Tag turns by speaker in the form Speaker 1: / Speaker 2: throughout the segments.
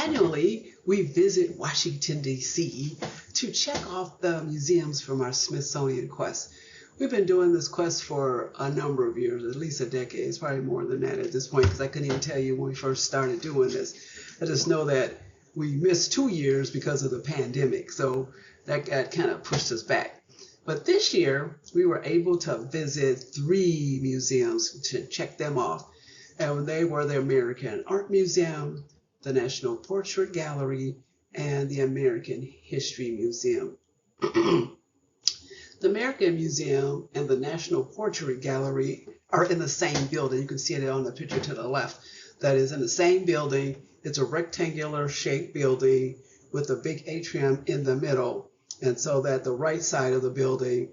Speaker 1: Annually, we visit Washington, D.C. to check off the museums from our Smithsonian quest. We've been doing this quest for a number of years, at least a decade. It's probably more than that at this point, because I couldn't even tell you when we first started doing this. I just know that we missed 2 years because of the pandemic, so that got kind of pushed us back. But this year, we were able to visit 3 museums to check them off. And they were the American Art Museum, the National Portrait Gallery, and the American History Museum. The American Museum and the National Portrait Gallery are in the same building. You can see it on the picture to the left. That is in the same building. It's a rectangular shaped building with a big atrium in the middle. And so that the right side of the building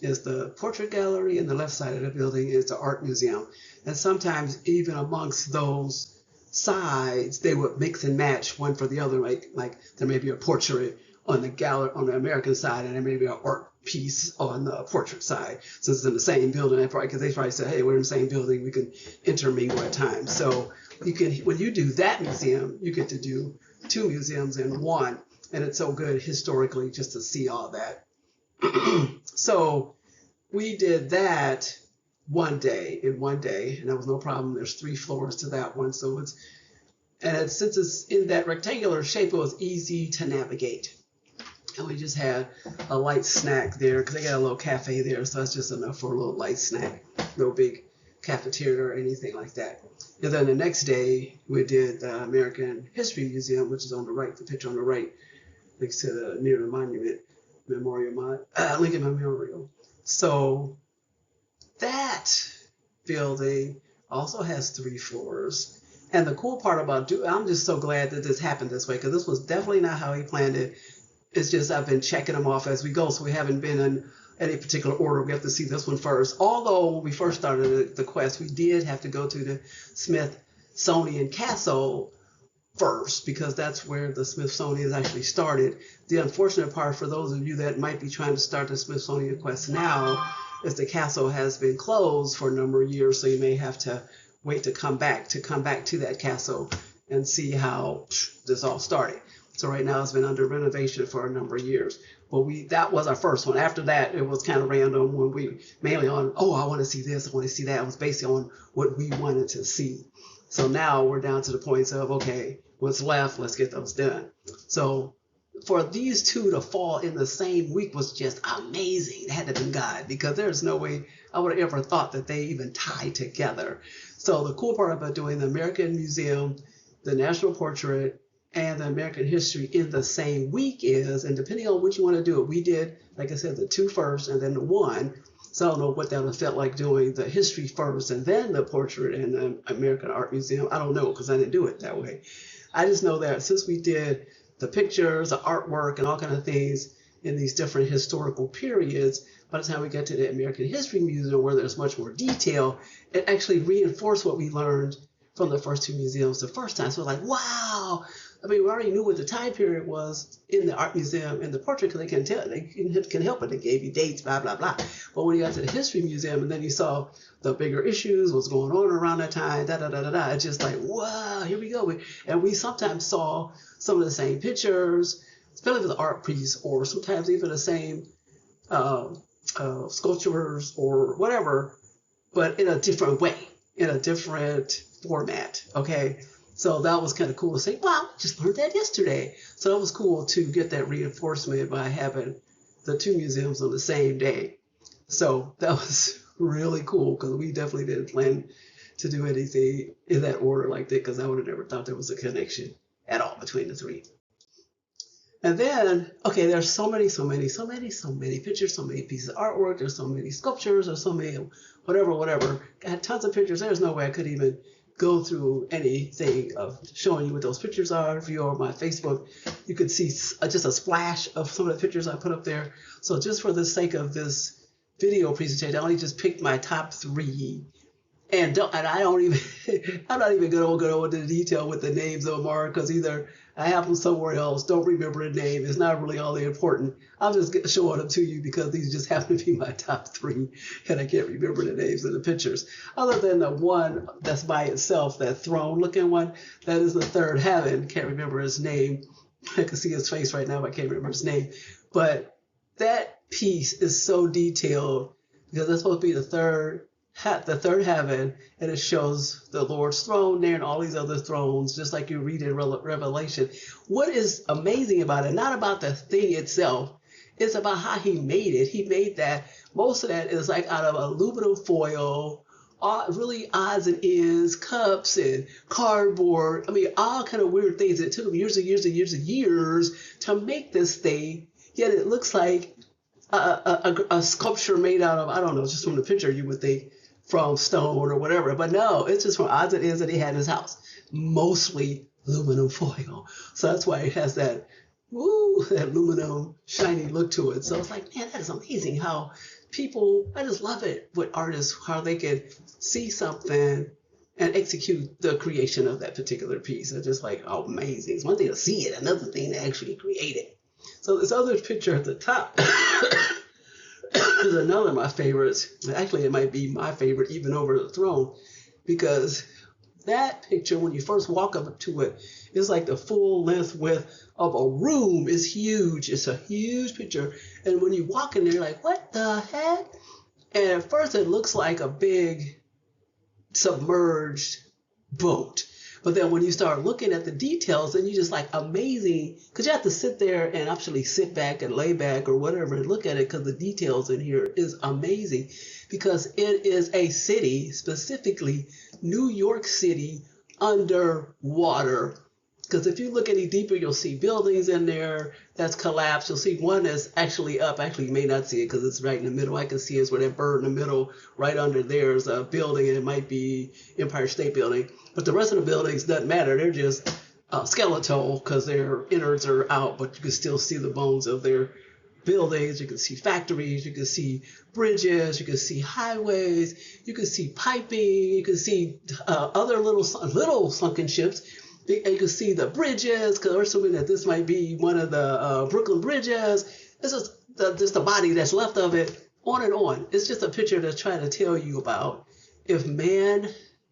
Speaker 1: is the Portrait Gallery and the left side of the building is the Art Museum. And sometimes even amongst those sides, they would mix and match one for the other. Like there may be a portrait on the gallery on the American side, and there may be an art piece on the portrait side. So it's in the same building, because they probably said, hey, we're in the same building, we can intermingle at times. So you can, when you do that museum, you get to do 2 museums in one. And it's so good historically just to see all that. So we did that in one day, and there was no problem. There's 3 floors to that one. So since it's in that rectangular shape, it was easy to navigate. And we just had a light snack there because they got a little cafe there. So that's just enough for a little light snack. No big cafeteria or anything like that. And then the next day, we did the American History Museum, which is on the right, the picture on the right, next to near the monument, Lincoln Memorial. So that building also has 3 floors. And the cool part about I'm just so glad that this happened this way, because this was definitely not how he planned it. It's just I've been checking them off as we go, so we haven't been in any particular order. We have to see this one first. Although when we first started the quest, we did have to go to the Smithsonian Castle first, because that's where the Smithsonian actually started. The unfortunate part for those of you that might be trying to start the Smithsonian quest now is the castle has been closed for a number of years, so you may have to wait to come back to that castle and see how this all started. So right now it's been under renovation for a number of years. But that was our first one. After that, it was kind of random when we mainly on, I want to see this, I want to see that. It was based on what we wanted to see. So now we're down to the point of, okay, what's left, let's get those done. So for these 2 to fall in the same week was just amazing. It had to be God, because there's no way I would have ever thought that they even tied together. So the cool part about doing the American Museum, the National Portrait, and the American History in the same week is, and depending on what you want to do it, we did, like I said, the 2 first and then the 1. So I don't know what that would have felt like doing the history first and then the portrait and the American Art Museum. I don't know, because I didn't do it that way. I just know that since we did the pictures, the artwork, and all kinds of things in these different historical periods, by the time we get to the American History Museum, where there's much more detail, it actually reinforced what we learned from the first 2 museums the first time. So like, wow. I mean, we already knew what the time period was in the Art Museum and the portrait, because they can help it. They gave you dates, blah, blah, blah. But when you got to the History Museum and then you saw the bigger issues, what's going on around that time, it's just like, wow, here we go. And we sometimes saw some of the same pictures, especially with the art piece, or sometimes even the same sculptures or whatever, but in a different way, in a different format, okay? So that was kind of cool to say, wow, I just learned that yesterday. So that was cool to get that reinforcement by having the 2 museums on the same day. So that was really cool, because we definitely didn't plan to do anything in that order like that, because I would have never thought there was a connection at all between the 3. And then, okay, there's so many pictures, so many pieces of artwork, there's so many sculptures, there's so many whatever. I had tons of pictures. There's no way I could even go through anything of showing you what those pictures are. If you're on my Facebook, you could see just a splash of some of the pictures I put up there. So just for the sake of this video presentation, I only just picked my top 3 And I don't even I'm not even gonna go into detail with the names of them are because either I have them somewhere else, don't remember the name. It's not really all that important. I'm just showing them to you because these just happen to be my top three, and I can't remember the names of the pictures. Other than the one that's by itself, that throne-looking one, that is the third heaven. Can't remember his name. I can see his face right now, but I can't remember his name. But that piece is so detailed because that's supposed to be the third heaven, and it shows the Lord's throne there and all these other thrones, just like you read in Revelation. What is amazing about it, not about the thing itself, it's about how he made it. He made that, most of that is like out of aluminum foil, really odds and ends, cups and cardboard. I mean, all kind of weird things. It took him years and years and years and years to make this thing, yet it looks like a sculpture made out of, I don't know, just from the picture you would think, from stone or whatever. But no, it's just from odds and ends that he had in his house. Mostly aluminum foil. So that's why it has that, that aluminum shiny look to it. So it's like, man, that is amazing how people, I just love it with artists, how they can see something and execute the creation of that particular piece. It's just like, oh, amazing. It's one thing to see it, another thing to actually create it. So this other picture at the top is another of my favorites. Actually, it might be my favorite even over the throne, because that picture, when you first walk up to it, is like the full length width of a room. Is huge. It's a huge picture. And when you walk in there, you're like, what the heck? And at first it looks like a big submerged boat. But then when you start looking at the details, then you just like amazing, because you have to sit there and actually sit back and lay back or whatever and look at it, because the details in here is amazing, because it is a city, specifically New York City, underwater. Because if you look any deeper, you'll see buildings in there that's collapsed. You'll see one that's actually up. Actually, you may not see it because it's right in the middle. I can see it's where that bird in the middle, right under there is a building, and it might be Empire State Building. But the rest of the buildings doesn't matter. They're just skeletal because their innards are out, but you can still see the bones of their buildings. You can see factories. You can see bridges. You can see highways. You can see piping. You can see other little sunken ships. And you can see the bridges, because we're assuming that this might be one of the Brooklyn bridges. This is just the body that's left of it, on and on. It's just a picture that's trying to tell you about if man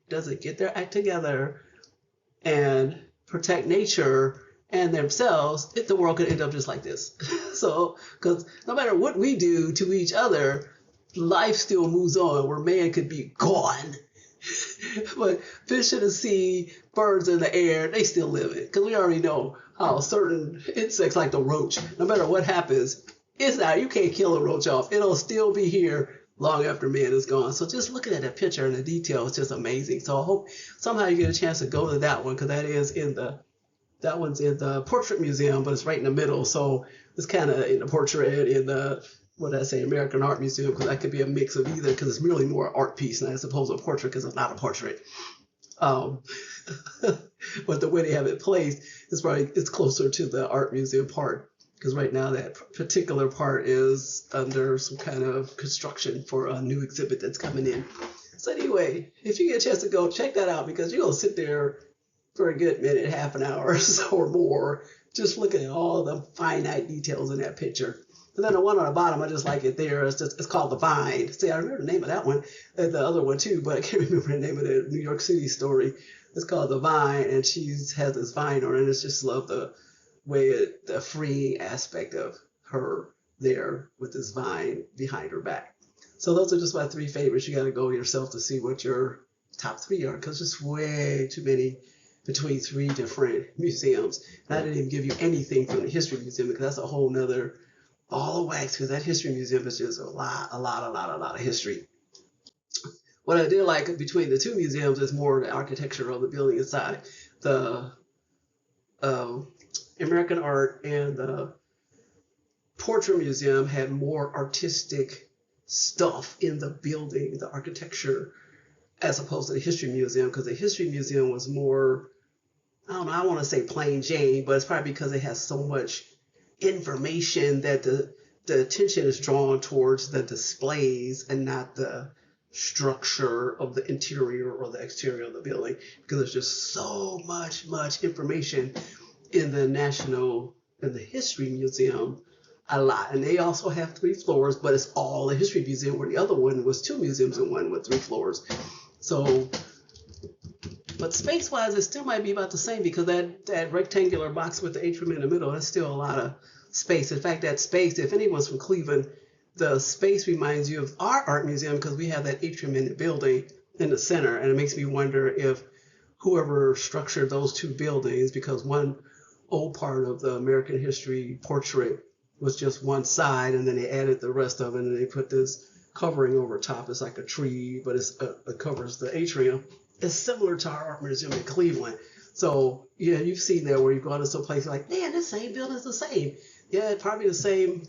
Speaker 1: doesn't get their act together and protect nature and themselves, if the world could end up just like this. So, because no matter what we do to each other, life still moves on, where man could be gone. But fish in the sea, birds in the air, they still live it. Because we already know how certain insects, like the roach, no matter what happens, it's not, you can't kill a roach off. It'll still be here long after man is gone. So just looking at that picture and the detail is just amazing. So I hope somehow you get a chance to go to that one, because that one's in the Portrait Museum, but it's right in the middle. So it's kind of in the portrait, in the, what did I say, American Art Museum, because that could be a mix of either, because it's really more art piece, and I suppose a portrait, because it's not a portrait. But the way they have it placed is probably, it's closer to the art museum part, because right now that particular part is under some kind of construction for a new exhibit that's coming in. So anyway, if you get a chance to go, check that out, because you're going to sit there for a good minute, half an hour or more, just looking at all the finite details in that picture. And then the one on the bottom, I just like it there. It's called The Vine. See, I remember the name of that one, and the other one too, but I can't remember the name of the New York City story. It's called The Vine, and she has this vine on it. And it's just love the way the freeing aspect of her there with this vine behind her back. So those are just my three favorites. You got to go yourself to see what your top three are, because there's way too many between three different museums. And I didn't even give you anything from the History Museum, because that's a whole nother ball of wax, because that History Museum is just a lot of history. What I did like between the two museums is more the architecture of the building inside. The American Art and the Portrait Museum had more artistic stuff in the building, the architecture, as opposed to the History Museum, because the History Museum was more, I don't know, I want to say plain Jane, but it's probably because it has so much information that the attention is drawn towards the displays and not the structure of the interior or the exterior of the building, because there's just so much information in the History Museum, a lot. And they also have 3 floors, but it's all the History Museum, where the other one was 2 museums in one with 3 floors. So, but space-wise, it still might be about the same, because that rectangular box with the atrium in the middle, that's still a lot of space. In fact, that space, if anyone's from Cleveland, the space reminds you of our art museum, because we have that atrium in the building in the center. And it makes me wonder if whoever structured those 2 buildings, because one old part of the American history portrait was just one side, and then they added the rest of it, and they put this covering over top. It's like a tree, but it covers the atrium. It's similar to our art museum in Cleveland. So yeah, you've seen that where you go to some place like, man, this same building's the same. Yeah, probably the same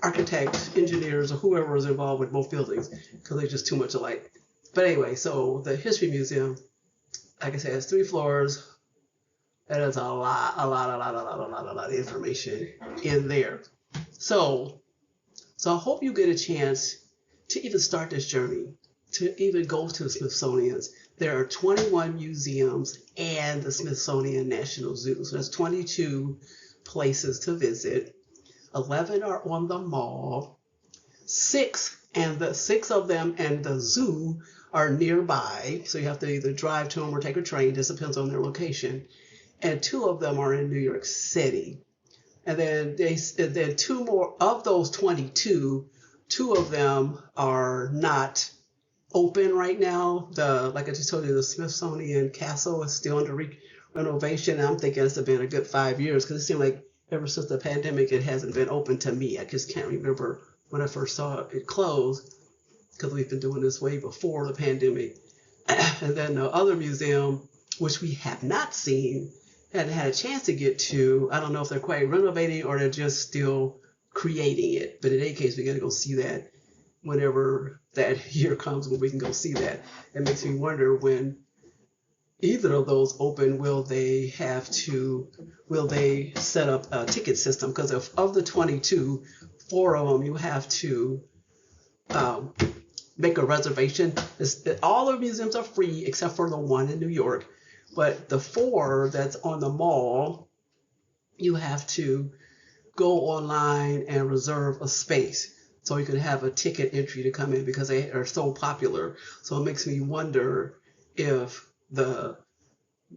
Speaker 1: architects, engineers, or whoever is involved with both buildings, because they're just too much alike. But anyway, so the History Museum, like I said, has 3 floors. And there's a lot of information in there. So I hope you get a chance to even start this journey, to even go to the Smithsonian's. There are 21 museums and the Smithsonian National Zoo. So there's 22 places to visit. 11 are on the mall. 6 of them and the zoo are nearby. So you have to either drive to them or take a train. This depends on their location. And 2 of them are in New York City. And then 2 more of those 22, 2 of them are not open right now. Like I just told you, the Smithsonian Castle is still under renovation. And I'm thinking it's been a good 5 years, because it seemed like ever since the pandemic, it hasn't been open to me. I just can't remember when I first saw it closed, because we've been doing this way before the pandemic. And then the other museum, which we have not seen, hadn't had a chance to get to. I don't know if they're quite renovating or they're just still creating it. But in any case, we got to go see that whenever that year comes when we can go see that. It makes me wonder, when either of those open, will they set up a ticket system? Because of the 22, 4 of them you have to make a reservation. All the museums are free except for the one in New York. But the 4 that's on the mall, you have to go online and reserve a space so you can have a ticket entry to come in, because they are so popular. So it makes me wonder if the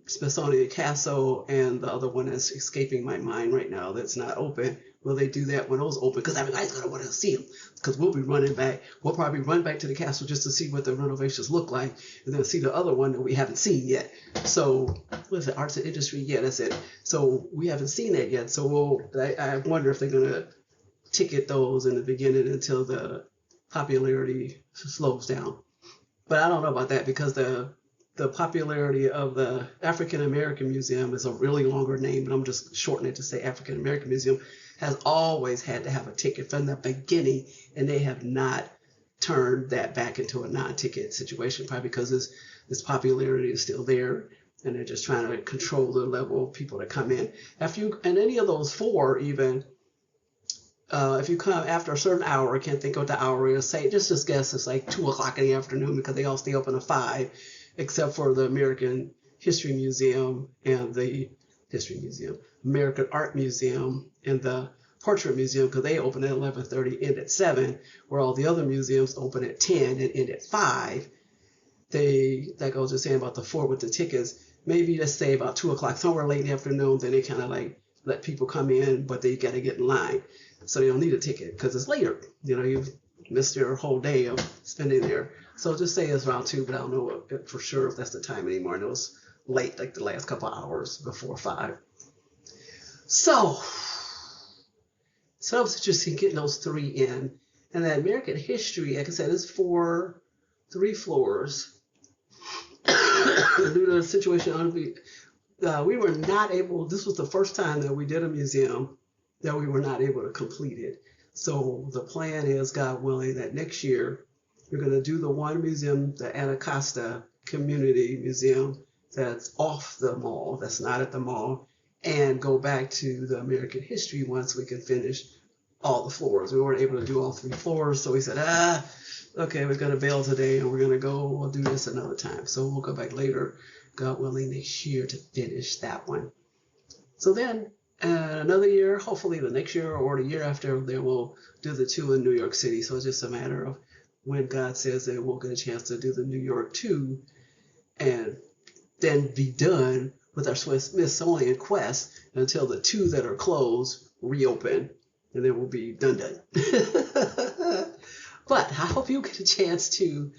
Speaker 1: Smithsonian Castle and the other one that's escaping my mind right now that's not open, will they do that when those open? Because everybody's going to want to see them, because we'll be running back. We'll probably run back to the castle just to see what the renovations look like, and then see the other one that we haven't seen yet. So what is it, Arts and Industry? Yeah, that's it. So we haven't seen that yet. So I wonder if they're going to ticket those in the beginning until the popularity slows down. But I don't know about that, because the popularity of the African American Museum is a really longer name, but I'm just shortening it to say African American Museum, has always had to have a ticket from the beginning, and they have not turned that back into a non-ticket situation, probably because its popularity is still there, and they're just trying to control the level of people that come in. And any of those 4 even, if you come after a certain hour, I can't think of what the hour is, say, just guess it's like 2 o'clock in the afternoon, because they all stay open at 5, except for the American History Museum and the American Art Museum and the Portrait Museum, because they open at 11:30, end at 7, where all the other museums open at 10 and end at 5. Like I was just saying about the 4 with the tickets, maybe let's say about 2 o'clock, somewhere late in the afternoon, then they kind of like let people come in, but they got to get in line. So they don't need a ticket, because it's later. You've missed your whole day of spending there. So just say it's around 2, but I don't know for sure if that's the time anymore. And it was late, like the last couple hours before 5. So it was interesting getting those 3 in. And then American History, like I said, is 3 floors. Due to the situation, we were not able, this was the first time that we did a museum that we were not able to complete it. So the plan is, God willing, that next year we're going to do the one museum, the Anacostia Community Museum, that's off the mall, that's not at the mall, and go back to the American History once we can finish all the floors. We weren't able to do all 3 floors, so we said, okay, we're going to bail today, and we're going to we'll do this another time. So we'll go back later, God willing, next year to finish that one. So then another year, hopefully the next year or the year after, then we'll do the 2 in New York City. So it's just a matter of when God says that we'll get a chance to do the New York 2 and then be done with our Smithsonian quest until the 2 that are closed reopen, and then we'll be done. But I hope you get a chance to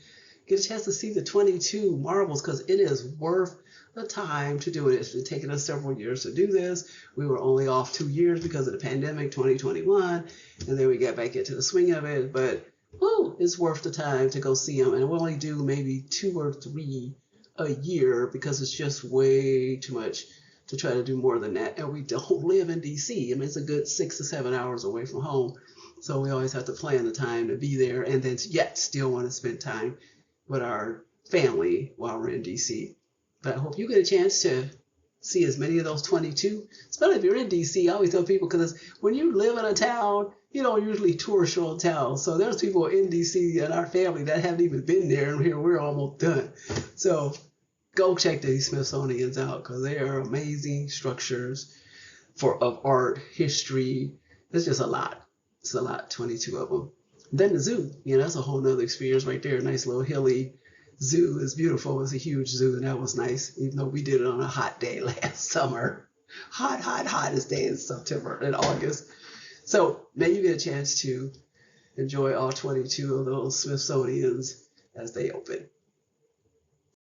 Speaker 1: see the 22 marbles, because it is worth the time to do it. It's been taking us several years to do this. We were only off 2 years because of the pandemic, 2021, and then we got back into the swing of it. But it's worth the time to go see them. And we'll only do maybe 2 or 3 a year because it's just way too much to try to do more than that. And we don't live in DC. I mean, it's a good 6 to 7 hours away from home. So we always have to plan the time to be there, and then yet still want to spend time with our family while we're in DC. But I hope you get a chance to see as many of those 22, especially if you're in DC. I always tell people, because when you live in a town, you don't usually tour show town. So there's people in DC and our family that haven't even been there, and here we're almost done. So go check these Smithsonians out, because they are amazing structures of art, history. It's just a lot. It's a lot, 22 of them. Then the zoo, that's a whole nother experience right there. Nice little hilly zoo. Is beautiful. It's a huge zoo, and that was nice, even though we did it on a hot day last summer. Hottest day in September and August. So may you get a chance to enjoy all 22 of those Smithsonians as they open.